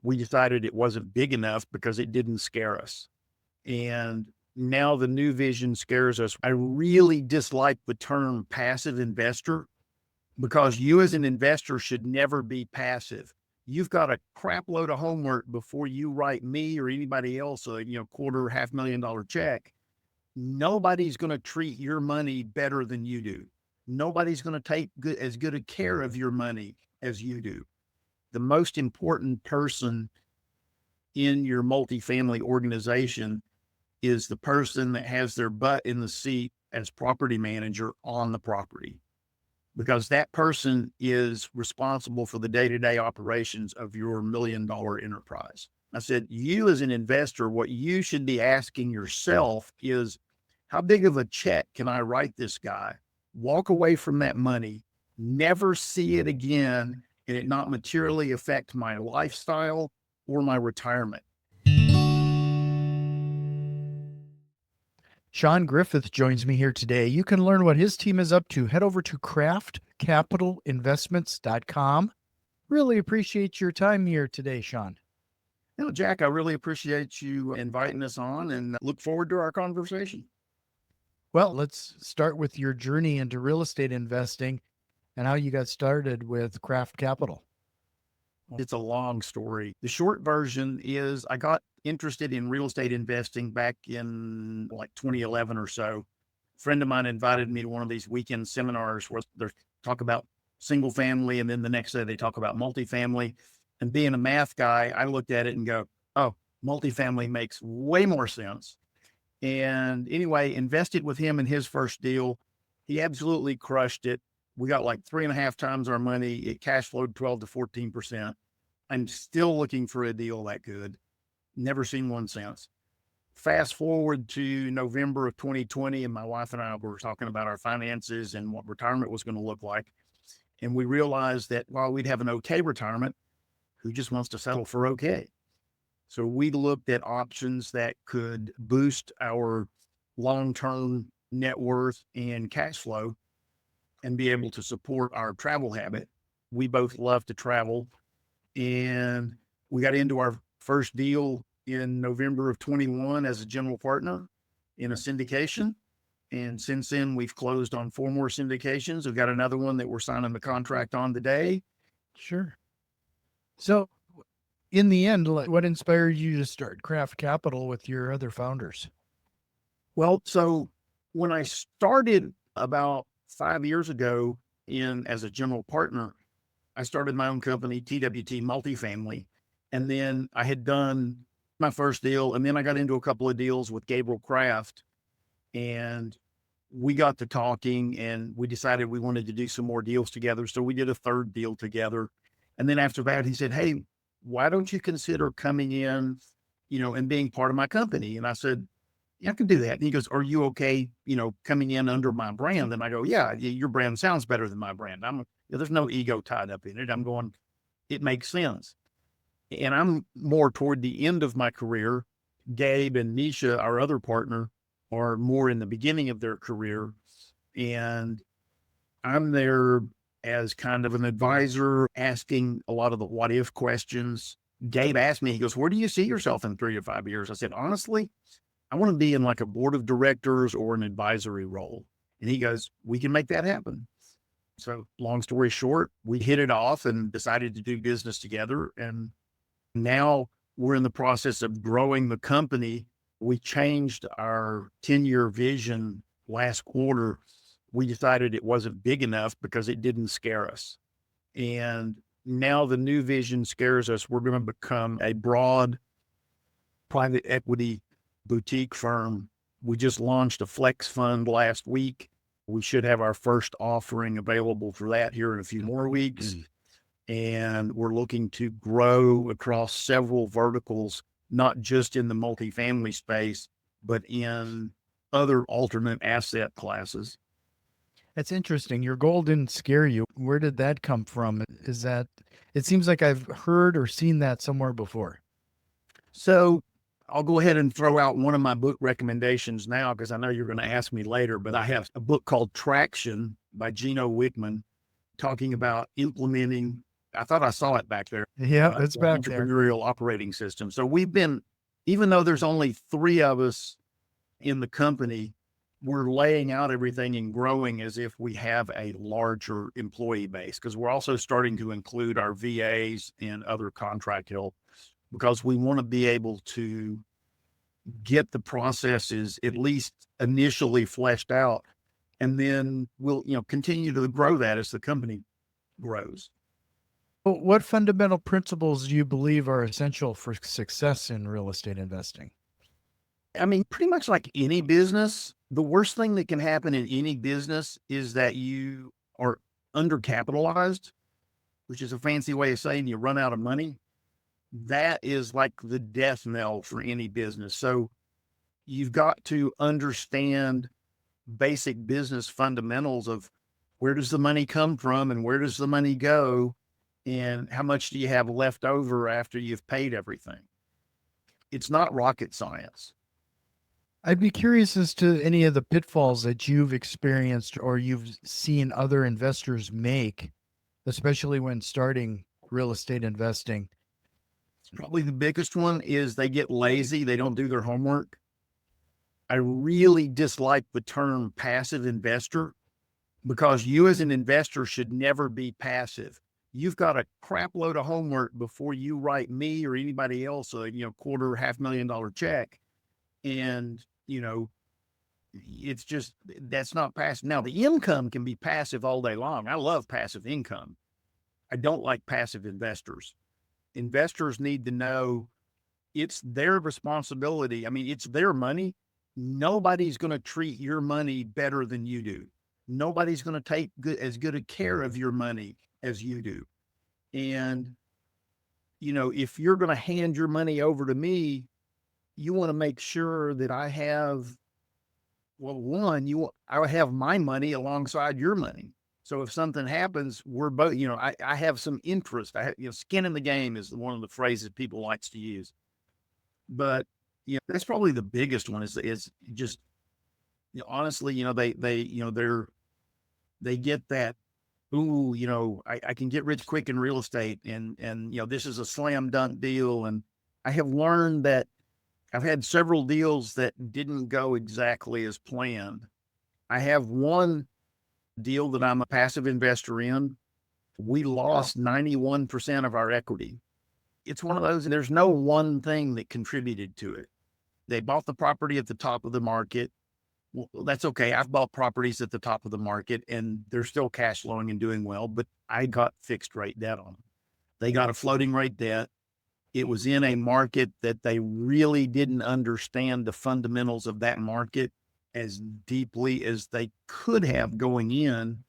we decided it wasn't big enough because it didn't scare us. And now the new vision scares us. I really dislike the term passive investor because you as an investor should never be passive. You've got a crap load of homework before you write me or anybody else a, quarter, $500,000 check. Nobody's going to treat your money better than you do. Nobody's going to take as good a care of your money as you do. The most important person in your multifamily organization is the person that has their butt in the seat as property manager on the property, because that person is responsible for the day-to-day operations of your $1 million enterprise. I said, you as an investor, what you should be asking yourself is, how big of a check can I write this guy? Walk away from that money, never see it again, and it not materially affect my lifestyle or my retirement. Shawn Griffith joins me here today. You can learn what his team is up to. Head over to craftcapitalinvestments.com. Really appreciate your time here today, Shawn. Jack, I really appreciate you inviting us on and look forward to our conversation. Well, let's start with your journey into real estate investing and how you got started with Kraft Capital. It's a long story. The short version is I got interested in real estate investing back in like 2011 or so. A friend of mine invited me to one of these weekend seminars where they talk about single family, and then the next day they talk about multifamily. And being a math guy, I looked at it and go, oh, multifamily makes way more sense. And anyway, invested with him in his first deal. He absolutely crushed it. We got like 3.5 times our money. It cash flowed 12 to 14%. I'm still looking for a deal that good. Never seen one since. Fast forward to November of 2020, and my wife and I were talking about our finances and what retirement was going to look like. And we realized that while we'd have an okay retirement, who just wants to settle for okay? So we looked at options that could boost our long-term net worth and cash flow and be able to support our travel habit. We both love to travel, and we got into our first deal in November of 21 as a general partner in a syndication. And since then, we've closed on 4 more syndications. We've got another one that we're signing the contract on today. Sure. So in the end, what inspired you to start Kraft Capital with your other founders? Well, so when I started about 5 years ago as a general partner, I started my own company, TWT Multifamily. And then I had done my first deal, and then I got into a couple of deals with Gabriel Kraft, and we got to talking, and we decided we wanted to do some more deals together. So we did a third deal together. And then after that, he said, hey, why don't you consider coming in, and being part of my company? And I said, yeah, I can do that. And he goes, are you okay, coming in under my brand? And I go, yeah, your brand sounds better than my brand. There's no ego tied up in it. I'm going, it makes sense. And I'm more toward the end of my career. Gabe and Nisha, our other partner, are more in the beginning of their career. And I'm there as kind of an advisor, asking a lot of the what if questions. Gabe asked me, he goes, where do you see yourself in 3 to 5 years? I said, honestly, I want to be in like a board of directors or an advisory role. And he goes, we can make that happen. So long story short, we hit it off and decided to do business together. And now we're in the process of growing the company. We changed our 10-year vision last quarter. We decided it wasn't big enough because it didn't scare us. And now the new vision scares us. We're going to become a broad private equity boutique firm. We just launched a flex fund last week. We should have our first offering available for that here in a few more weeks. And we're looking to grow across several verticals, not just in the multifamily space, but in other alternate asset classes. That's interesting. Your goal didn't scare you. Where did that come from? It seems like I've heard or seen that somewhere before. So I'll go ahead and throw out one of my book recommendations now, because I know you're going to ask me later, but I have a book called Traction by Gino Wickman, talking about implementing I thought I saw it back there. Yeah, it's The back there. Entrepreneurial operating system. So we've been, even though there's only 3 of us in the company, we're laying out everything and growing as if we have a larger employee base, because we're also starting to include our VAs and other contract help, because we want to be able to get the processes at least initially fleshed out, and then we'll, continue to grow that as the company grows. Well, what fundamental principles do you believe are essential for success in real estate investing? I mean, pretty much like any business, the worst thing that can happen in any business is that you are undercapitalized, which is a fancy way of saying you run out of money. That is like the death knell for any business. So you've got to understand basic business fundamentals of where does the money come from and where does the money go, and how much do you have left over after you've paid everything. It's not rocket science. I'd be curious as to any of the pitfalls that you've experienced or you've seen other investors make, especially when starting real estate investing. Probably the biggest one is they get lazy. They don't do their homework. I really dislike the term passive investor, because you as an investor should never be passive. You've got a crap load of homework before you write me or anybody else a, quarter, $500,000 check. And, it's just, that's not passive. Now the income can be passive all day long. I love passive income. I don't like passive investors. Investors need to know it's their responsibility. I mean, it's their money. Nobody's going to treat your money better than you do. Nobody's going to take as good a care of your money as you do. And, if you're going to hand your money over to me, you want to make sure that I have, I have my money alongside your money. So if something happens, we're both, I have some interest. I have, skin in the game is one of the phrases people likes to use. But, that's probably the biggest one is just, honestly, they get that, ooh, I can get rich quick in real estate, and, this is a slam dunk deal. And I have learned that I've had several deals that didn't go exactly as planned. I have one deal that I'm a passive investor in. We lost 91% of our equity. It's one of those, and there's no one thing that contributed to it. They bought the property at the top of the market. Well, that's okay. I've bought properties at the top of the market and they're still cash flowing and doing well, but I got fixed rate debt on them. They got a floating rate debt. It was in a market that they really didn't understand the fundamentals of that market as deeply as they could have going in.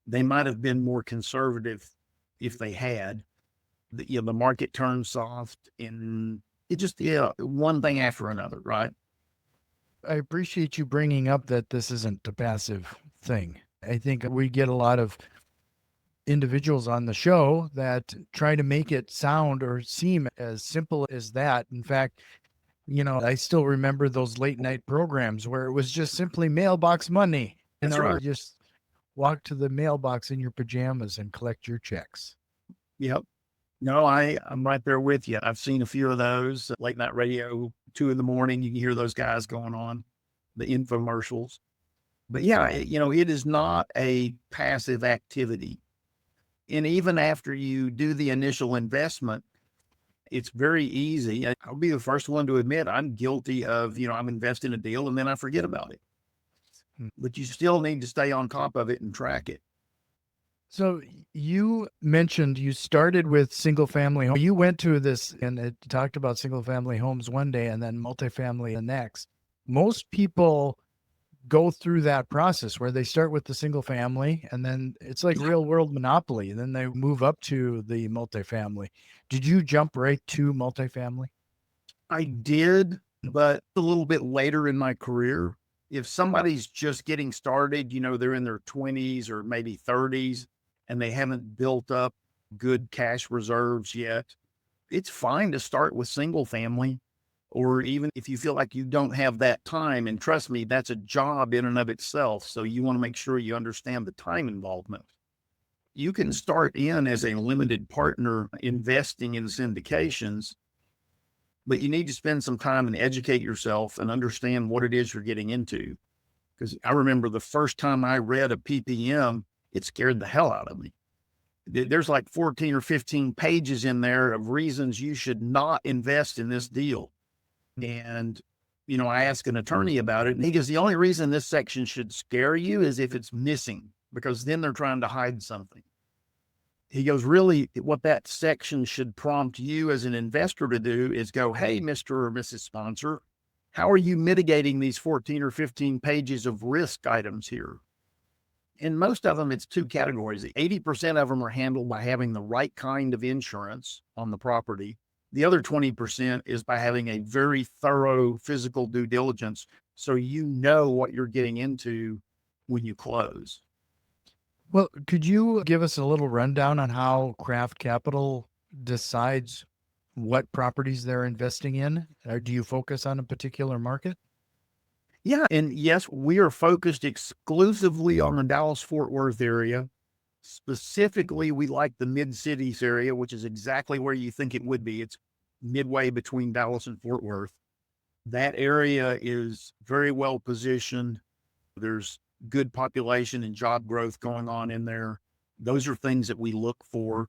They might have been more conservative if they had. The market turned soft, and it just, one thing after another, right? I appreciate you bringing up that this isn't a passive thing. I think we get a lot of individuals on the show that try to make it sound or seem as simple as that. In fact, I still remember those late night programs where it was just simply mailbox money. That's right. Just walk to the mailbox in your pajamas and collect your checks. Yep. No, I'm right there with you. I've seen a few of those late night radio, 2 a.m. You can hear those guys going on the infomercials. But yeah, it is not a passive activity. And even after you do the initial investment, it's very easy. I'll be the first one to admit I'm guilty of, I'm investing a deal and then I forget about it. But you still need to stay on top of it and track it. So you mentioned you started with single family home. You went to this and it talked about single family homes one day and then multifamily the next. Most people go through that process where they start with the single family and then it's like real world monopoly. And then they move up to the multifamily. Did you jump right to multifamily? I did, but a little bit later in my career. If somebody's just getting started, they're in their 20s or maybe 30s and they haven't built up good cash reserves yet, it's fine to start with single family. Or even if you feel like you don't have that time, and trust me, that's a job in and of itself. So you want to make sure you understand the time involvement. you can start in as a limited partner investing in syndications, but you need to spend some time and educate yourself and understand what it is you're getting into. Because I remember the first time I read a PPM, it scared the hell out of me. There's like 14 or 15 pages in there of reasons you should not invest in this deal. And, I asked an attorney about it, and he goes, the only reason this section should scare you is if it's missing, because then they're trying to hide something. He goes, really, what that section should prompt you as an investor to do is go, hey, Mr. or Mrs. Sponsor, how are you mitigating these 14 or 15 pages of risk items here? In most of them, it's two categories. 80% of them are handled by having the right kind of insurance on the property. The other 20% is by having a very thorough physical due diligence, so you know what you're getting into when you close. Well, could you give us a little rundown on how Kraft Capital decides what properties they're investing in? Or do you focus on a particular market? Yeah. And yes, we are focused exclusively on the Dallas-Fort Worth area. Specifically, we like the mid-cities area, which is exactly where you think it would be. It's midway between Dallas and Fort Worth. That area is very well positioned. There's good population and job growth going on in there. Those are things that we look for.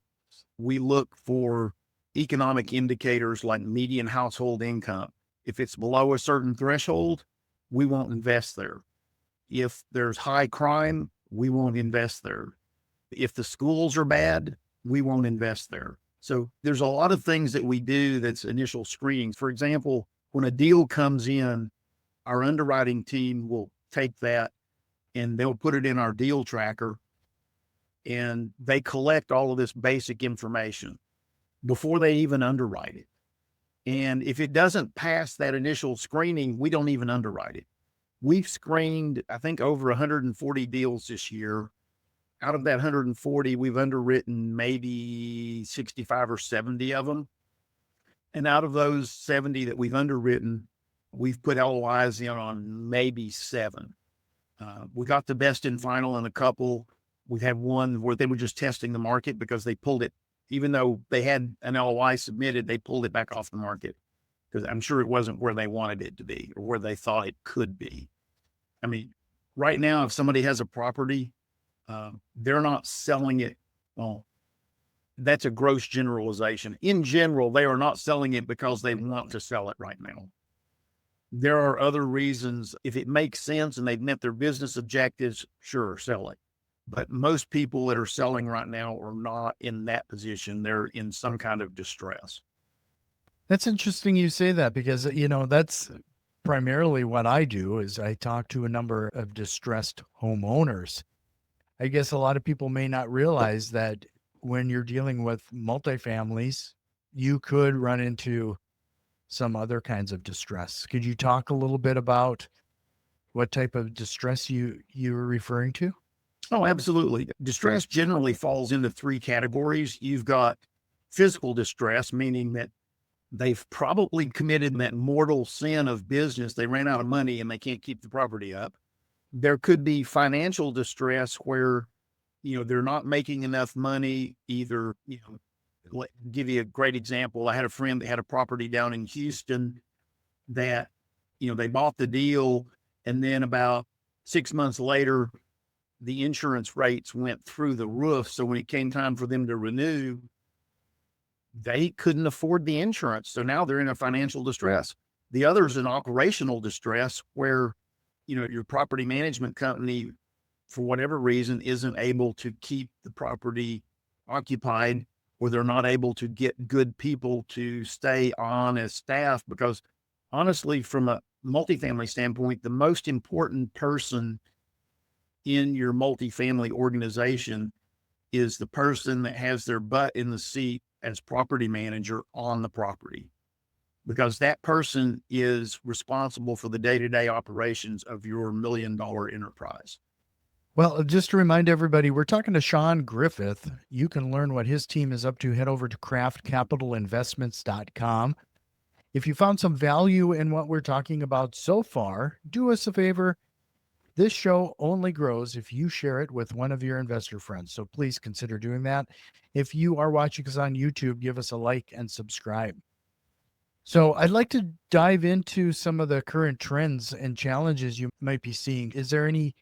We look for economic indicators like median household income. If it's below a certain threshold, we won't invest there. If there's high crime, we won't invest there. If the schools are bad, we won't invest there. So there's a lot of things that we do that's initial screenings. For example, when a deal comes in, our underwriting team will take that and they'll put it in our deal tracker, and they collect all of this basic information before they even underwrite it. And if it doesn't pass that initial screening, we don't even underwrite it. We've screened, I think, over 140 deals this year. Out of that 140, we've underwritten maybe 65 or 70 of them. And out of those 70 that we've underwritten, we've put LOIs in on maybe 7. We got the best in final in a couple. We've had one where they were just testing the market because they pulled it, even though they had an LOI submitted, they pulled it back off the market because I'm sure it wasn't where they wanted it to be or where they thought it could be. I mean, right now, if somebody has a property, they're not selling it. Well, that's a gross generalization. In general, they are not selling it because they want to sell it right now. There are other reasons. If it makes sense and they've met their business objectives, sure, sell it. But most people that are selling right now are not in that position. They're in some kind of distress. That's interesting you say that because, that's primarily what I do is I talk to a number of distressed homeowners. I guess a lot of people may not realize that when you're dealing with multifamilies, you could run into some other kinds of distress. Could you talk a little bit about what type of distress you were referring to? Oh, absolutely. Distress generally falls into 3 categories. You've got physical distress, meaning that they've probably committed that mortal sin of business. They ran out of money and they can't keep the property up. There could be financial distress where, they're not making enough money either. Give you a great example. I had a friend that had a property down in Houston that, they bought the deal, and then about 6 months later, the insurance rates went through the roof. So when it came time for them to renew, they couldn't afford the insurance. So now they're in a financial distress. The other is an operational distress where, your property management company, for whatever reason, isn't able to keep the property occupied, or they're not able to get good people to stay on as staff. Because honestly, from a multifamily standpoint, the most important person in your multifamily organization is the person that has their butt in the seat as property manager on the property, because that person is responsible for the day-to-day operations of your $1 million enterprise. Well, just to remind everybody, we're talking to Shawn Griffith. You can learn what his team is up to. Head over to craftcapitalinvestments.com. If you found some value in what we're talking about so far, do us a favor. This show only grows if you share it with one of your investor friends. So please consider doing that. If you are watching us on YouTube, give us a like and subscribe. So I'd like to dive into some of the current trends and challenges you might be seeing. Is there any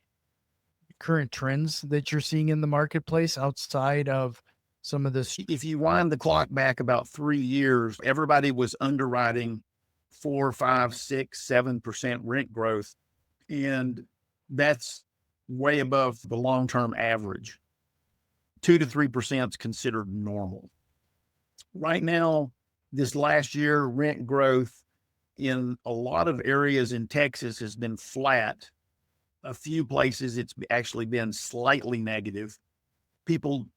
current trends that you're seeing in the marketplace outside of some of this? If you wind the clock back about 3 years, everybody was underwriting 4, 5, 6, 7% rent growth. And that's way above the long-term average. 2 to 3% is considered normal. Right now, this last year, rent growth in a lot of areas in Texas has been flat. A few places it's actually been slightly negative. People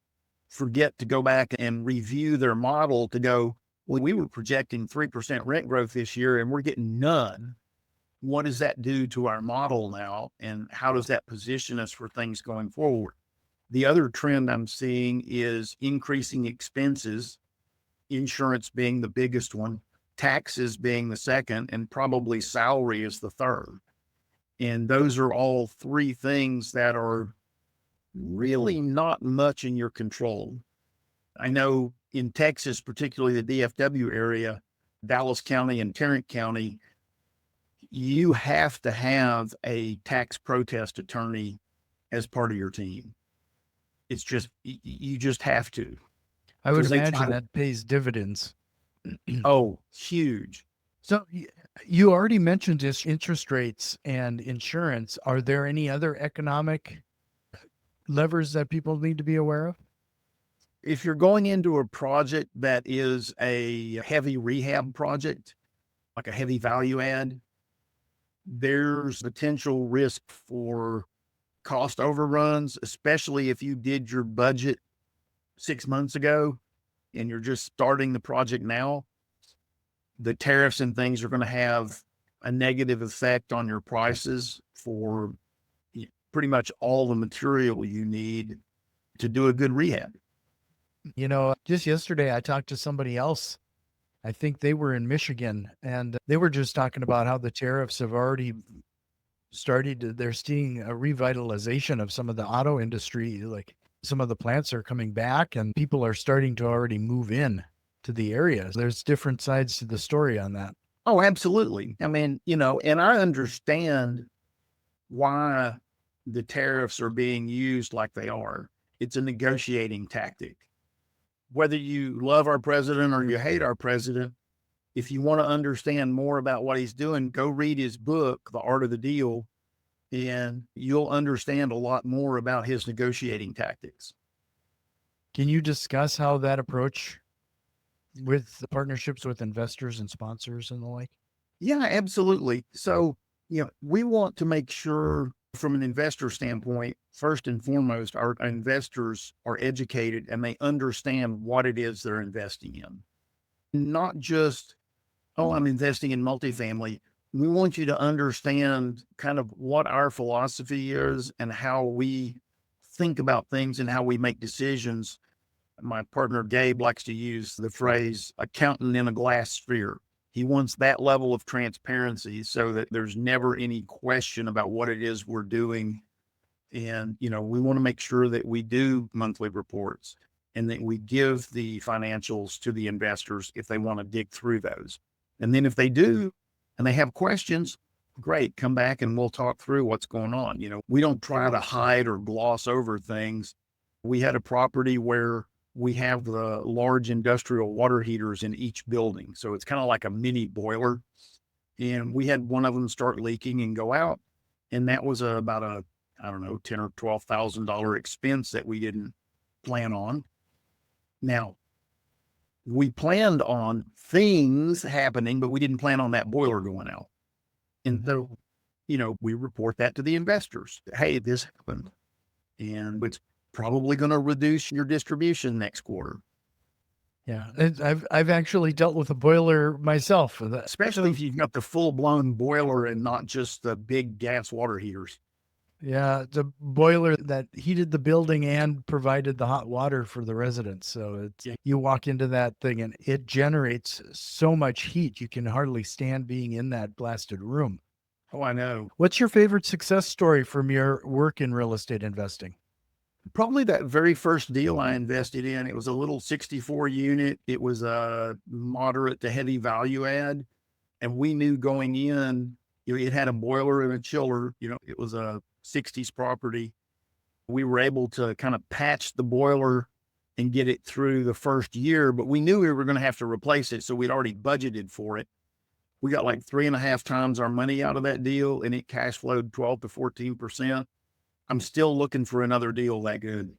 forget to go back and review their model to go, well, we were projecting 3% rent growth this year and we're getting none. What does that do to our model now? And how does that position us for things going forward? The other trend I'm seeing is increasing expenses, insurance being the biggest one, taxes being the second, and probably salary is the third. And those are all three things that are really not much in your control. I know in Texas, particularly the DFW area, Dallas County and Tarrant County, you have to have a tax protest attorney as part of your team. It's just, you just have to. I would 'Cause they imagine try to- that pays dividends. Oh, huge. So you already mentioned this interest rates and insurance. Are there any other economic levers that people need to be aware of? If you're going into a project that is a heavy rehab project, like a heavy value add, there's potential risk for cost overruns, especially if you did your budget 6 months ago and you're just starting the project now. The tariffs and things are going to have a negative effect on your prices for pretty much all the material you need to do a good rehab. Just yesterday, I talked to somebody else. I think they were in Michigan, and they were just talking about how the tariffs have already started. They're seeing a revitalization of some of the auto industry. Like some of the plants are coming back and people are starting to already move in to the areas. There's different sides to the story on that. Oh, absolutely. I mean, and I understand why the tariffs are being used like they are. It's a negotiating tactic. Whether you love our president or you hate our president, if you want to understand more about what he's doing, go read his book, The Art of the Deal, and you'll understand a lot more about his negotiating tactics. Can you discuss how that approach with the partnerships with investors and sponsors and the like? Yeah, absolutely. So, we want to make sure from an investor standpoint, first and foremost, our investors are educated and they understand what it is they're investing in. Not just, oh, I'm investing in multifamily. We want you to understand kind of what our philosophy is and how we think about things and how we make decisions. My partner, Gabe, likes to use the phrase accountant in a glass sphere. He wants that level of transparency so that there's never any question about what it is we're doing. And, we want to make sure that we do monthly reports and that we give the financials to the investors if they want to dig through those. And then if they do and they have questions, great, come back and we'll talk through what's going on. We don't try to hide or gloss over things. We had a property where we have the large industrial water heaters in each building. So it's kind of like a mini boiler. And we had one of them start leaking and go out. And that was about a, I don't know, $10,000 or $12,000 expense that we didn't plan on. Now, we planned on things happening, but we didn't plan on that boiler going out. And so, we report that to the investors. Hey, this happened. And it's probably going to reduce your distribution next quarter. Yeah, I've actually dealt with a boiler myself, Especially if you've got the full blown boiler and not just the big gas water heaters. Yeah, the boiler that heated the building and provided the hot water for the residents. So you walk into that thing and it generates so much heat you can hardly stand being in that blasted room. Oh, I know. What's your favorite success story from your work in real estate investing? Probably that very first deal I invested in, it was a little 64 unit. It was a moderate to heavy value add. And we knew going in, it had a boiler and a chiller. It was a 60s property. We were able to kind of patch the boiler and get it through the first year, but we knew we were going to have to replace it. So we'd already budgeted for it. We got like 3.5 times our money out of that deal, and it cash flowed 12 to 14%. I'm still looking for another deal that good.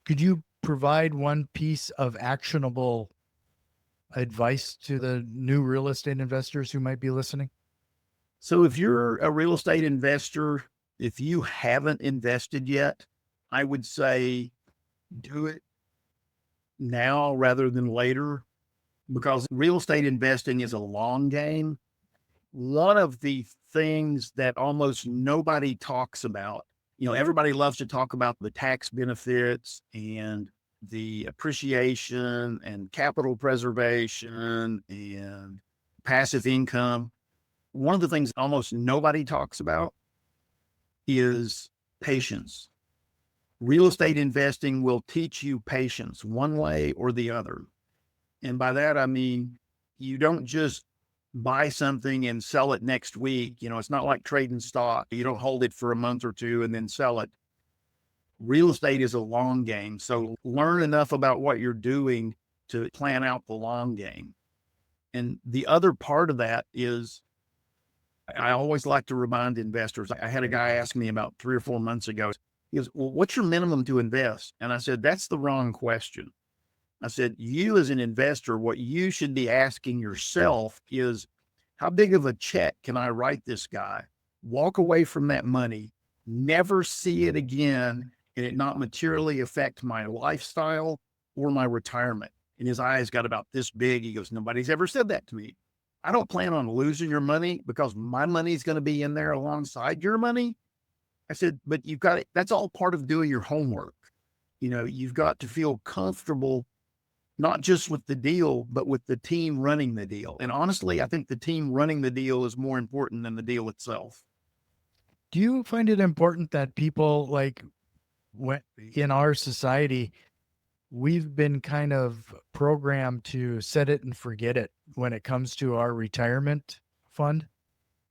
Could you provide one piece of actionable advice to the new real estate investors who might be listening? So if you're a real estate investor, if you haven't invested yet, I would say do it now rather than later, because real estate investing is a long game. One of the things that almost nobody talks about, everybody loves to talk about the tax benefits and the appreciation and capital preservation and passive income. One of the things almost nobody talks about is patience. Real estate investing will teach you patience one way or the other. And by that, I mean, you don't just buy something and sell it next week. It's not like trading stock. You don't hold it for a month or two and then sell it. Real estate is a long game. So learn enough about what you're doing to plan out the long game. And the other part of that is I always like to remind investors. I had a guy ask me about 3 or 4 months ago. He goes, "Well, what's your minimum to invest?" And I said, "That's the wrong question." I said, "You as an investor, what you should be asking yourself is, how big of a check can I write this guy, walk away from that money, never see it again, and it not materially affect my lifestyle or my retirement?" And his eyes got about this big. He goes, "Nobody's ever said that to me. I don't plan on losing your money because my money is going to be in there alongside your money." I said, "But you've got it. That's all part of doing your homework. You've got to feel comfortable, not just with the deal, but with the team running the deal." And honestly, I think the team running the deal is more important than the deal itself. Do you find it important that people in our society, we've been kind of programmed to set it and forget it when it comes to our retirement fund?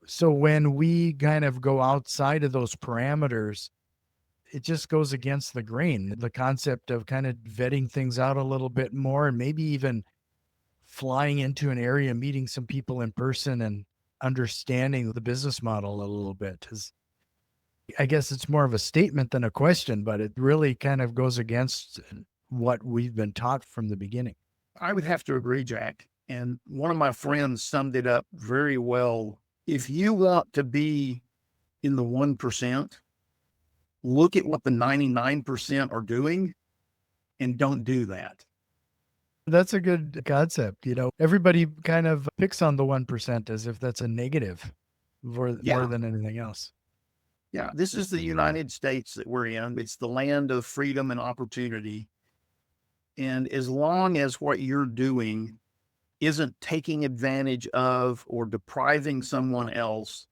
So when we kind of go outside of those parameters, it just goes against the grain. The concept of kind of vetting things out a little bit more and maybe even flying into an area, meeting some people in person and understanding the business model a little bit is, I guess it's more of a statement than a question, but it really kind of goes against what we've been taught from the beginning. I would have to agree, Jack. And one of my friends summed it up very well. If you want to be in the 1%, look at what the 99% are doing and don't do that. That's a good concept. Everybody kind of picks on the 1% as if that's a negative more than anything else. Yeah. This is the United States that we're in. It's the land of freedom and opportunity. And as long as what you're doing isn't taking advantage of or depriving someone else,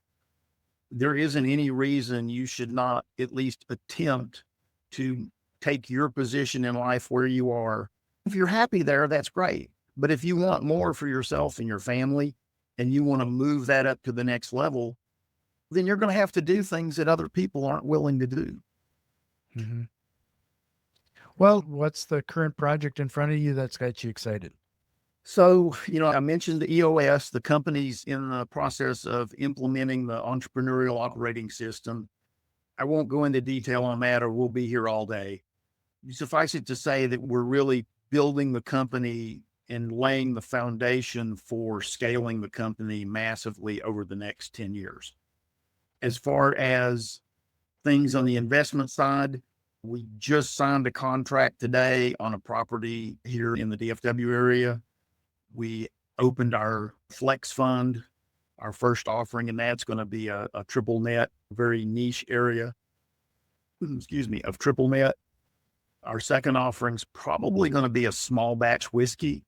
there isn't any reason you should not at least attempt to take your position in life where you are. If you're happy there, that's great. But if you want more for yourself and your family and you want to move that up to the next level, then you're going to have to do things that other people aren't willing to do. Mm-hmm. Well, what's the current project in front of you that's got you excited? So, I mentioned the EOS, the company's in the process of implementing the entrepreneurial operating system. I won't go into detail on that or we'll be here all day. Suffice it to say that we're really building the company and laying the foundation for scaling the company massively over the next 10 years. As far as things on the investment side, we just signed a contract today on a property here in the DFW area. We opened our flex fund, our first offering, and that's going to be a triple net, very niche area, of triple net. Our second offering's probably going to be a small batch whiskey.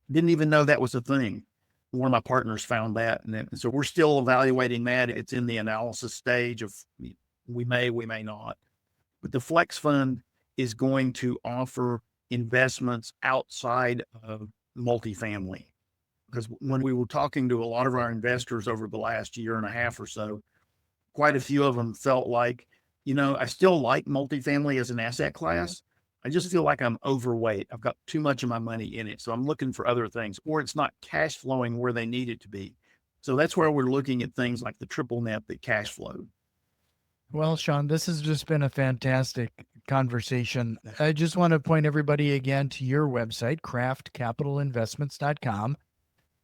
Didn't even know that was a thing. one of my partners found that. And so we're still evaluating that. It's in the analysis stage of we may not. But the Flex Fund is going to offer investments outside of multifamily. Because when we were talking to a lot of our investors over the last year and a half or so, quite a few of them felt like, I still like multifamily as an asset class. I just feel like I'm overweight. I've got too much of my money in it. So I'm looking for other things, or it's not cash flowing where they need it to be. So that's where we're looking at things like the triple net that cash flow. Well, Shawn, this has just been a fantastic conversation. I just want to point everybody again to your website, craftcapitalinvestments.com.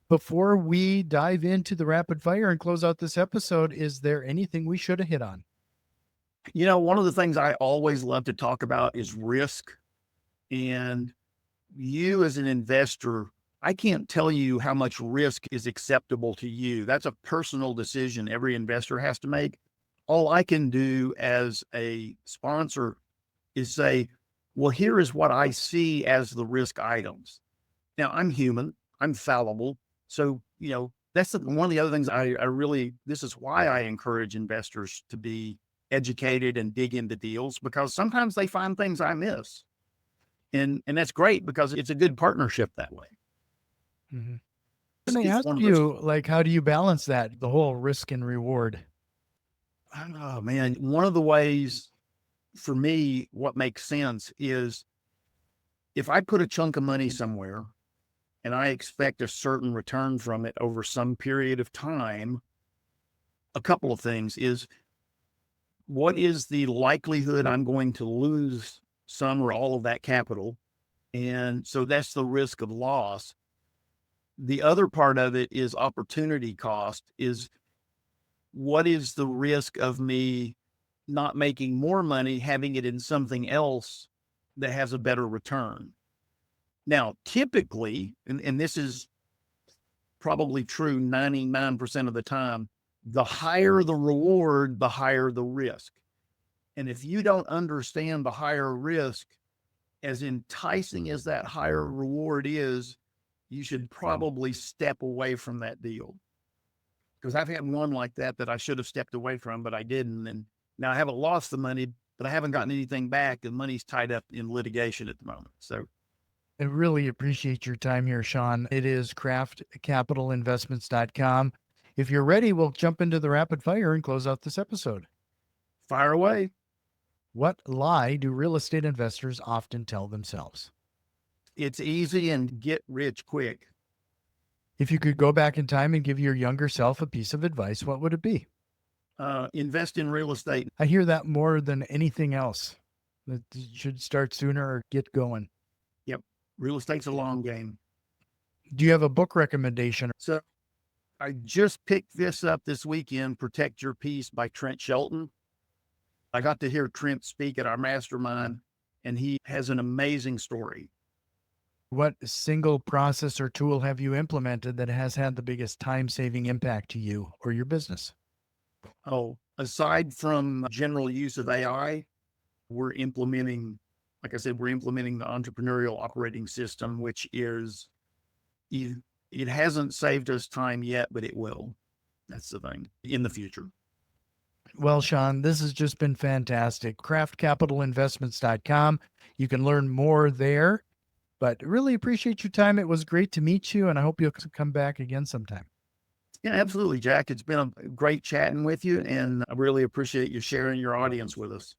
Before we dive into the rapid fire and close out this episode, is there anything we should have hit on? One of the things I always love to talk about is risk. And you as an investor, I can't tell you how much risk is acceptable to you. That's a personal decision every investor has to make. All I can do as a sponsor is say, well, here is what I see as the risk items. Now, I'm human, I'm fallible. So, that's one of the other things this is why I encourage investors to be educated and dig into deals, because sometimes they find things I miss. And that's great because it's a good partnership that way. Mm-hmm. Can I ask you, how do you balance that, the whole risk and reward? Oh, man. One of the ways for me, what makes sense is if I put a chunk of money somewhere and I expect a certain return from it over some period of time, a couple of things is, what is the likelihood I'm going to lose some or all of that capital? And so that's the risk of loss. The other part of it is opportunity cost, is what is the risk of me not making more money, having it in something else that has a better return? Now, typically, and this is probably true 99% of the time, the higher the reward, the higher the risk. And if you don't understand the higher risk, as enticing as that higher reward is, you should probably step away from that deal. Because I've had one like that I should have stepped away from, but I didn't. And now I haven't lost the money, but I haven't gotten anything back. The money's tied up in litigation at the moment. So I really appreciate your time here, Shawn. It is craftcapitalinvestments.com. If you're ready, we'll jump into the rapid fire and close out this episode. Fire away. What lie do real estate investors often tell themselves? It's easy and get rich quick. If you could go back in time and give your younger self a piece of advice, what would it be? Invest in real estate. I hear that more than anything else. That you should start sooner or get going. Yep. Real estate's a long game. Do you have a book recommendation? So I just picked this up this weekend, Protect Your Peace by Trent Shelton. I got to hear Trent speak at our mastermind, and he has an amazing story. What single process or tool have you implemented that has had the biggest time-saving impact to you or your business? Oh, aside from general use of AI, we're implementing the Entrepreneurial operating system, which is, it hasn't saved us time yet, but it will. That's the thing in the future. Well, Shawn, this has just been fantastic. Craftcapitalinvestments.com. You can learn more there, but really appreciate your time. It was great to meet you, and I hope you'll come back again sometime. Yeah, absolutely, Jack. It's been a great chatting with you, and I really appreciate you sharing your audience with us.